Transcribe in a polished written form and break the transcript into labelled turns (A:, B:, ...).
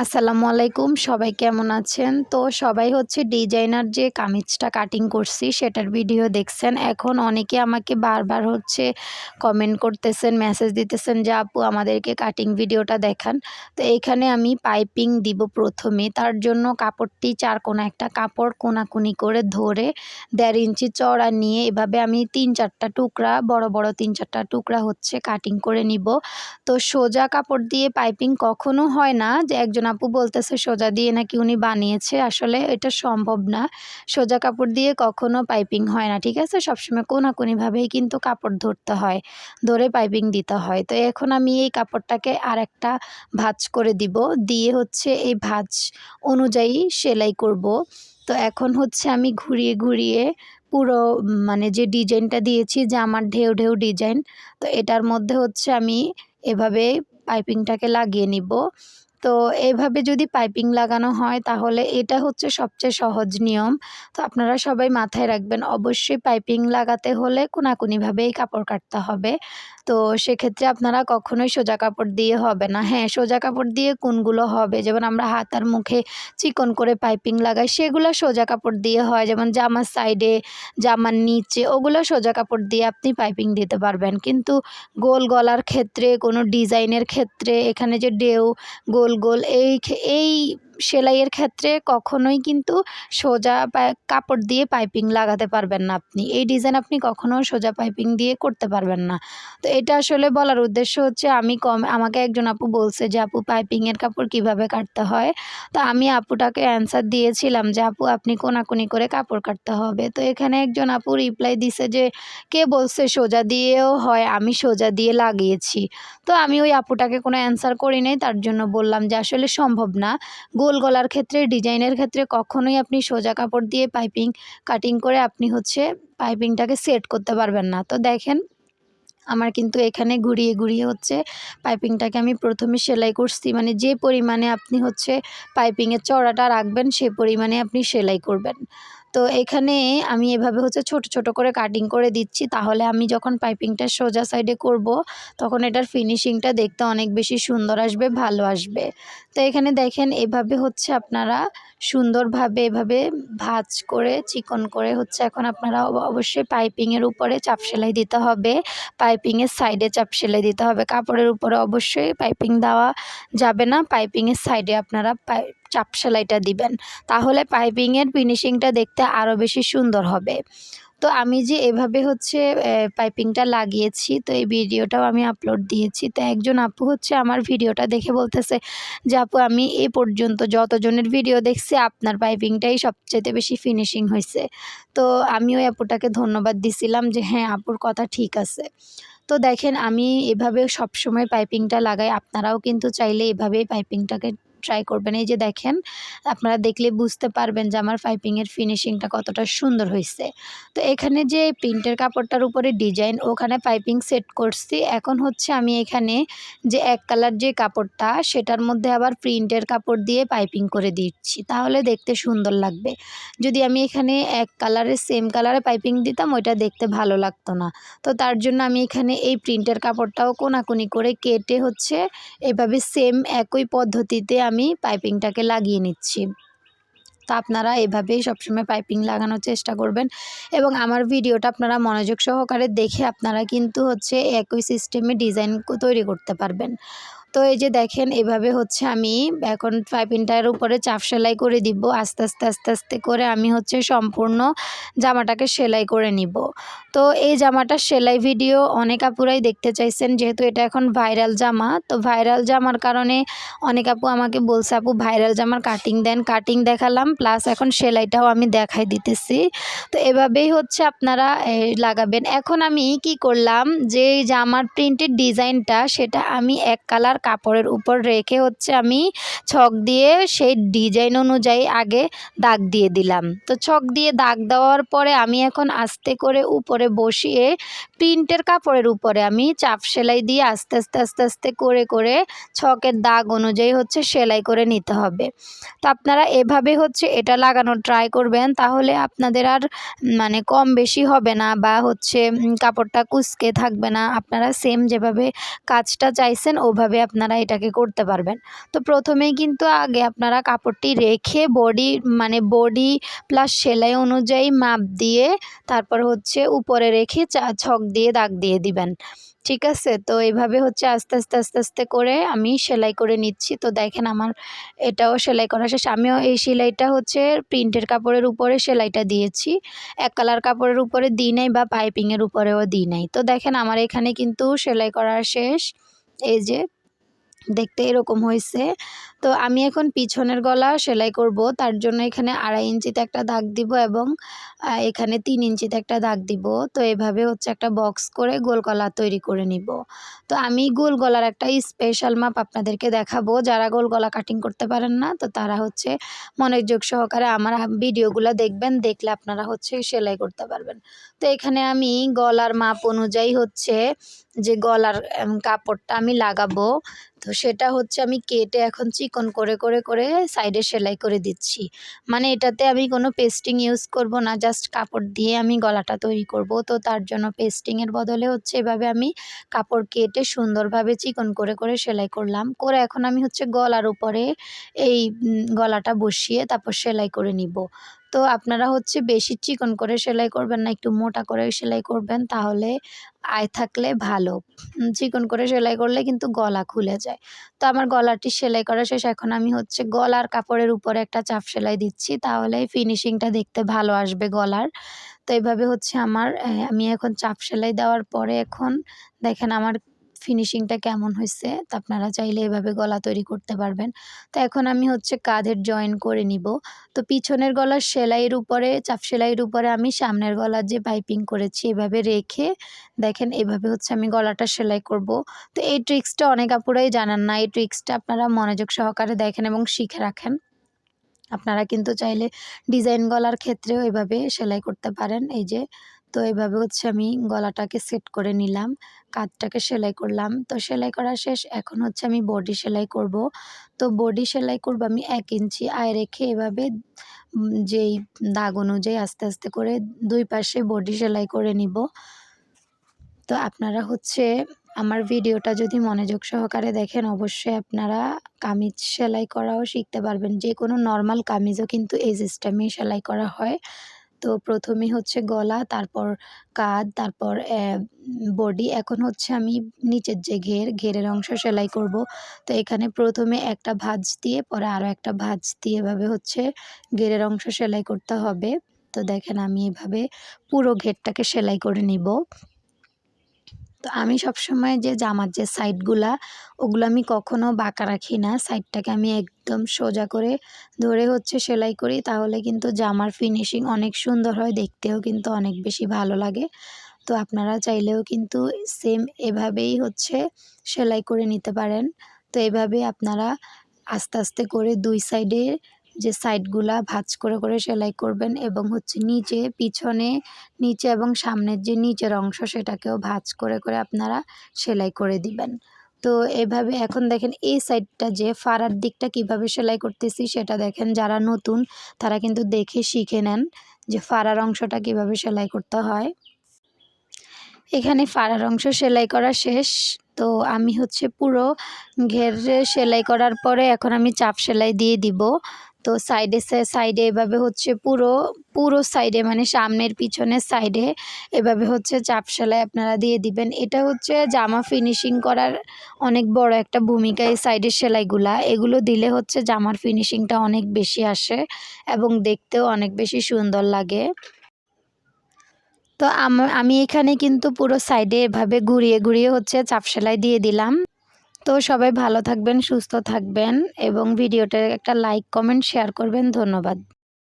A: আসসালামু আলাইকুম, সবাই কেমন আছেন? তো সবাই হচ্ছে ডিজাইনার যে কামিজটা কাটিং করছি সেটার ভিডিও দেখছেন। এখন অনেকে আমাকে বারবার হচ্ছে কমেন্ট করতেছেন, মেসেজ দিতেছেন যে আপু আমাদেরকে কাটিং ভিডিওটা দেখান। তো এইখানে আমি পাইপিং দিব প্রথমে। তার জন্য কাপড়টি চারকোনা একটা কাপড় কোনাকুনি করে ধরে 1.5 ইঞ্চি চওড়া নিয়ে এভাবে আমি 3-4টা টুকরা বড় বড় 3-4টা টুকরা হচ্ছে কাটিং করে নিব। তো সোজা কাপড় দিয়ে পাইপিং কখনো হয় না, যে একজন আপু বলতেছে সোজা দিয়ে নাকি উনি বানিয়েছে, আসলে এটা সম্ভব না। সোজা কাপড় দিয়ে কখনো পাইপিং হয় না, ঠিক আছে? সবসময় কোনাকুনিভাবেই কিন্তু কাপড় ধরতে হয়, ধরে পাইপিং দিতে হয়। তো এখন আমি এই কাপড়টাকে আরেকটা ভাঁজ করে দিব, দিয়ে হচ্ছে এই ভাঁজ অনুযায়ী সেলাই করব। তো এখন হচ্ছে আমি ঘুরিয়ে ঘুরিয়ে পুরো মানে যে ডিজাইনটা দিয়েছি যে আমার ঢেউ ঢেউ ডিজাইন, তো এটার মধ্যে হচ্ছে আমি এভাবে পাইপিংটাকে লাগিয়ে নিব। তো এভাবে যদি পাইপিং লাগানো হয় তাহলে এটা হচ্ছে সবচেয়ে সহজ নিয়ম। তো আপনারা সবাই মাথায় রাখবেন, অবশ্যই পাইপিং লাগাতে হলে কোনাকুনিভাবেই কাপড় কাটতে হবে। তো সেক্ষেত্রে আপনারা কখনোই সোজা কাপড় দিয়ে হবে না। হ্যাঁ, সোজা কাপড় দিয়ে কোনগুলো হবে, যেমন আমরা হাতার মুখে চিকন করে পাইপিং লাগাই সেগুলো সোজা কাপড় দিয়ে হয়, যেমন জামার সাইডে, জামার নিচে, ওগুলো সোজা কাপড় দিয়ে আপনি পাইপিং দিতে পারবেন। কিন্তু গোল গলার ক্ষেত্রে, কোনো ডিজাইনের ক্ষেত্রে, এখানে যে ঢেউ গোল গোল এই সেলাইয়ের ক্ষেত্রে কখনোই কিন্তু সোজা কাপড় দিয়ে পাইপিং লাগাতে পারবেন না আপনি। এই ডিজাইন আপনি কখনো সোজা পাইপিং দিয়ে করতে পারবেন না। তো এটা আসলে বলার উদ্দেশ্য হচ্ছে আমাকে একজন আপু বলছে যে আপু পাইপিংয়ের কাপড় কিভাবে কাটতে হয়। তো আমি আপুটাকে অ্যান্সার দিয়েছিলাম যে আপু আপনি কোনাকুনি করে কাপড় কাটতে হবে। তো এখানে একজন আপু রিপ্লাই দিছে যে কে বলছে সোজা দিয়েও হয়, আমি সোজা দিয়ে লাগিয়েছি। তো আমি ওই আপুটাকে কোনো অ্যান্সার করি নাই, তার জন্য বললাম যে আসলে সম্ভব না। গোল গলার ক্ষেত্রে, ডিজাইনের ক্ষেত্রে কখনোই আপনি সোজা কাপড় দিয়ে পাইপিং কাটিং করে আপনি হচ্ছে পাইপিংটাকে সেট করতে পারবেন না। তো দেখেন আমার কিন্তু এখানে ঘুরিয়ে ঘুরিয়ে হচ্ছে পাইপিংটাকে আমি প্রথমে সেলাই করছি, মানে যে পরিমাণে আপনি হচ্ছে পাইপিংয়ের চওড়াটা রাখবেন সে পরিমাণে আপনি সেলাই করবেন। তো এখানে আমি এভাবে হচ্ছে ছোট ছোট করে কাটিং করে দিচ্ছি, তাহলে আমি যখন পাইপিংটা সোজা সাইডে করব তখন এটার ফিনিশিংটা দেখতে অনেক বেশি সুন্দর আসবে, ভালো আসবে। তো এখানে দেখেন এভাবে হচ্ছে আপনারা সুন্দরভাবে এভাবে ভাঁজ করে চিকন করে হচ্ছে এখন আপনারা অবশ্যই পাইপিংয়ের উপরে চাপ সেলাই দিতে হবে, পাইপিংয়ের সাইডে চাপ সেলাই দিতে হবে। কাপড়ের উপরে অবশ্যই পাইপিং দেওয়া যাবে না, পাইপিংয়ের সাইডে আপনারা চাপ সেলাইটা দিবেন, তাহলে পাইপিংয়ের ফিনিশিংটা দেখতে আরও বেশি সুন্দর হবে। তো আমি যে এভাবে হচ্ছে পাইপিংটা লাগিয়েছি, তো এই ভিডিওটাও আমি আপলোড দিয়েছি। তো একজন আপু হচ্ছে আমার ভিডিওটা দেখে বলতেছে যে আপু আমি এ পর্যন্ত যতজনের ভিডিও দেখছি আপনার পাইপিংটাই সবচেয়ে বেশি ফিনিশিং হয়েছে। তো আমি ওই আপুটাকে ধন্যবাদ দিছিলাম যে হ্যাঁ, আপুর কথা ঠিক আছে। তো দেখেন আমি এভাবে সবসময় পাইপিংটা লাগাই, আপনারাও কিন্তু চাইলে এভাবেই পাইপিংটাকে ট্রাই করবেন। এই যে দেখেন, আপনারা দেখলে বুঝতে পারবেন যে আমার পাইপিংয়ের ফিনিশিংটা কতটা সুন্দর হয়েছে। তো এখানে যে প্রিন্টের কাপড়টার উপরে ডিজাইন, ওখানে পাইপিং সেট করছি। এখন হচ্ছে আমি এখানে যে এক কালার যে কাপড়টা সেটার মধ্যে আবার প্রিন্টের কাপড় দিয়ে পাইপিং করে দিচ্ছি, তাহলে দেখতে সুন্দর লাগবে। যদি আমি এখানে এক কালারের সেম কালারে পাইপিং দিতাম ওইটা দেখতে ভালো লাগতো না। তো তার জন্য আমি এখানে এই প্রিন্টের কাপড়টাও কোনাকুনি করে কেটে হচ্ছে এভাবে সেম একই পদ্ধতিতে আমি পাইপিংটাকে লাগিয়ে নিচ্ছি। তো আপনারা এভাবেই সবসময় পাইপিং লাগানোর চেষ্টা করবেন এবং আমার ভিডিওটা আপনারা মনোযোগ সহকারে দেখে আপনারা কিন্তু হচ্ছে একই সিস্টেমে ডিজাইন তৈরি করতে পারবেন। তো এই যে দেখেন এভাবে হচ্ছে আমি এখন পাইপিংটার উপরে চাপ সেলাই করে দিব, আস্তে আস্তে আস্তে আস্তে করে আমি হচ্ছে সম্পূর্ণ জামাটাকে সেলাই করে নিব। তো এই জামাটার সেলাই ভিডিও অনেক আপুরাই দেখতে চাইছেন, যেহেতু এটা এখন ভাইরাল জামা। তো ভাইরাল জামার কারণে অনেক আপু আমাকে বলছে আপু ভাইরাল জামার কাটিং দেন, কাটিং দেখালাম প্লাস এখন সেলাইটাও আমি দেখাই দিতেছি। তো এভাবেই হচ্ছে আপনারা লাগাবেন। এখন আমি কি করলাম, যে জামার প্রিন্টের ডিজাইনটা সেটা আমি এক কালার কাপড়ের উপর রেখে হচ্ছে আমি ছক দিয়ে সেই ডিজাইন অনুযায়ী আগে দাগ দিয়ে দিলাম। তো ছক দিয়ে দাগ দেওয়ার পরে আমি এখন আস্তে করে উপরে বসিয়ে প্রিন্টের কাপড়ের উপরে আমি চাপ সেলাই দিয়ে আস্তে আস্তে আস্তে আস্তে করে করে ছকের দাগ অনুযায়ী হচ্ছে সেলাই করে নিতে হবে। তো আপনারা এভাবে হচ্ছে এটা লাগানোর ট্রাই করবেন, তাহলে আপনাদের আর মানে কম বেশি হবে না বা হচ্ছে কাপড়টা কুঁচকে থাকবে না। আপনারা সেম যেভাবে কাজটা চাইছেন ওভাবে আপনারা এটাকে করতে পারবেন। তো প্রথমেই কিন্তু আগে আপনারা কাপড়টি রেখে বডি প্লাস সেলাই অনুযায়ী মাপ দিয়ে তারপর হচ্ছে উপরে রেখে ছক দিয়ে দাগ দিয়ে দিবেন। ঠিক আছে? তো এভাবে হচ্ছে আস্তে আস্তে করে আমি সেলাই করে নিচ্ছি। তো দেখেন আমার এটাও সেলাই করা শেষ। আমিও এই সেলাইটা হচ্ছে প্রিন্টের কাপড়ের উপরে সেলাইটা দিয়েছি। এক কালার কাপড়ের উপরে দিই নাই বা পাইপিংয়ের উপরেও দিই নাই। তো দেখেন আমার এখানে কিন্তু সেলাই করা শেষ। এই যে দেখতে এরকম হয়েছে। তো আমি এখন পিছনের গলা সেলাই করব, তার জন্য এখানে 2.5 ইঞ্চিতে একটা দাগ দিব এবং এখানে 3 ইঞ্চিতে একটা দাগ দিব। তো এভাবে হচ্ছে একটা বক্স করে গোল গলা তৈরি করে নিব। তো আমি গোল গলার একটা স্পেশাল মাপ আপনাদেরকে দেখাবো। যারা গোল গলা কাটিং করতে পারেন না তো তারা হচ্ছে মনোযোগ সহকারে আমার ভিডিওগুলো দেখবেন, দেখলে আপনারা হচ্ছে সেলাই করতে পারবেন। তো এখানে আমি গলার মাপ অনুযায়ী হচ্ছে যে গলার কাপড়টা আমি লাগাবো, তো সেটা হচ্ছে আমি কেটে এখন চিকন করে সাইডে সেলাই করে দিচ্ছি। মানে এটাতে আমি কোনো পেস্টিং ইউজ করব না, জাস্ট কাপড় দিয়ে আমি গলাটা তৈরি করব। তো তার জন্য পেস্টিংয়ের বদলে হচ্ছে এভাবে আমি কাপড় কেটে সুন্দরভাবে চিকন করে সেলাই করলাম। করে এখন আমি হচ্ছে গলার উপরে এই গলাটা বসিয়ে তারপর সেলাই করে নিব। তো আপনারা হচ্ছে বেশি চিকন করে সেলাই করবেন না, একটু মোটা করে সেলাই করবেন, তাহলে আয় থাকলে ভালো। চিকন করে সেলাই করলে কিন্তু গলা খুলে যায়। তো আমার গলাটি সেলাই করা শেষ। এখন আমি হচ্ছে গলার কাপড়ের উপরে একটা চাপ সেলাই দিচ্ছি, তাহলে ফিনিশিংটা দেখতে ভালো আসবে গলার। তো এইভাবে হচ্ছে আমার আমি এখন চাপ সেলাই দেওয়ার পরে এখন দেখেন আমার ফিনিশিংটা কেমন হয়েছে। তো আপনারা চাইলে এভাবে গলা তৈরি করতে পারবেন। তো এখন আমি হচ্ছে কাঁধের জয়েন করে নিব। তো পিছনের গলার সেলাইয়ের উপরে চাপ সেলাইয়ের উপরে আমি সামনের গলার যে পাইপিং করেছি এভাবে রেখে দেখেন এভাবে হচ্ছে আমি গলাটা সেলাই করব। তো এই ট্রিক্সটা অনেক আপুরাই জানেন না। এই ট্রিক্সটা আপনারা মনোযোগ সহকারে দেখেন এবং শিখে রাখেন। আপনারা কিন্তু চাইলে ডিজাইন গলার ক্ষেত্রেও এভাবে সেলাই করতে পারেন। এই যে তো এভাবে হচ্ছে আমি গলাটাকে সেট করে নিলাম, কাঁধটাকে সেলাই করলাম। তো সেলাই করা শেষ। এখন হচ্ছে আমি বডি সেলাই করব। তো বডি সেলাই করব আমি 1 ইঞ্চি আয় রেখে এভাবে যেই দাগ অনুযায়ী আস্তে করে 2 পাশে বডি সেলাই করে নিব। তো আপনারা হচ্ছে আমার ভিডিওটা যদি মনোযোগ সহকারে দেখেন অবশ্যই আপনারা কামিজ সেলাই করাও শিখতে পারবেন। যে কোনো নর্মাল কামিজও কিন্তু এই সিস্টেমেই সেলাই করা হয়। তো প্রথমেই হচ্ছে গলা, তারপর কাঁধ, তারপর বডি। এখন হচ্ছে আমি নিচের যে ঘেরের অংশ সেলাই করব। তো এখানে প্রথমে একটা ভাঁজ দিয়ে পরে আরও একটা ভাঁজ দিয়ে এভাবে হচ্ছে ঘেরের অংশ সেলাই করতে হবে। তো দেখেন আমি এভাবে পুরো ঘেরটাকে সেলাই করে নিব। তো আমি সবসময় যে জামার যে সাইডগুলা ওগুলো আমি কখনো বাঁকা রাখি না। সাইডটাকে আমি একদম সোজা করে ধরে হচ্ছে সেলাই করি, তাহলে কিন্তু জামার ফিনিশিং অনেক সুন্দর হয়, দেখতেও কিন্তু অনেক বেশি ভালো লাগে। তো আপনারা চাইলেও কিন্তু সেম এভাবেই হচ্ছে সেলাই করে নিতে পারেন। তো এভাবে আপনারা আস্তে করে 2 সাইডে যে সাইডগুলা ভাঁজ করে সেলাই করবেন এবং হচ্ছে পিছনে নিচে এবং সামনের যে নিচের অংশ সেটাকেও ভাঁজ করে আপনারা সেলাই করে দিবেন। তো এভাবে এখন দেখেন এই সাইডটা যে ফাড়ার দিকটা কিভাবে সেলাই করতেছি সেটা দেখেন, যারা নতুন তারা কিন্তু দেখে শিখে নেন যে ফাড়ার অংশটা কিভাবে সেলাই করতে হয়। এখানে ফাড়ার অংশ সেলাই করা শেষ। তো আমি হচ্ছে পুরো ঘেরে সেলাই করার পরে এখন আমি চাপ সেলাই দিয়ে দিব। তো সাইডে এভাবে হচ্ছে পুরো সাইডে মানে সামনের পিছনের সাইডে এভাবে হচ্ছে চাপ সেলাই আপনারা দিয়ে দিবেন। এটা হচ্ছে জামা ফিনিশিং করার অনেক বড় একটা ভূমিকা, এই সাইডের সেলাইগুলা। এগুলো দিলে হচ্ছে জামার ফিনিশিংটা অনেক বেশি আসে এবং দেখতেও অনেক বেশি সুন্দর লাগে। তো আমি এখানে কিন্তু পুরো সাইডে এভাবে ঘুরিয়ে হচ্ছে চাপ সেলাই দিয়ে দিলাম। তো সবাই ভালো থাকবেন, সুস্থ থাকবেন এবং ভিডিওটার একটা লাইক, কমেন্ট, শেয়ার করবেন। ধন্যবাদ।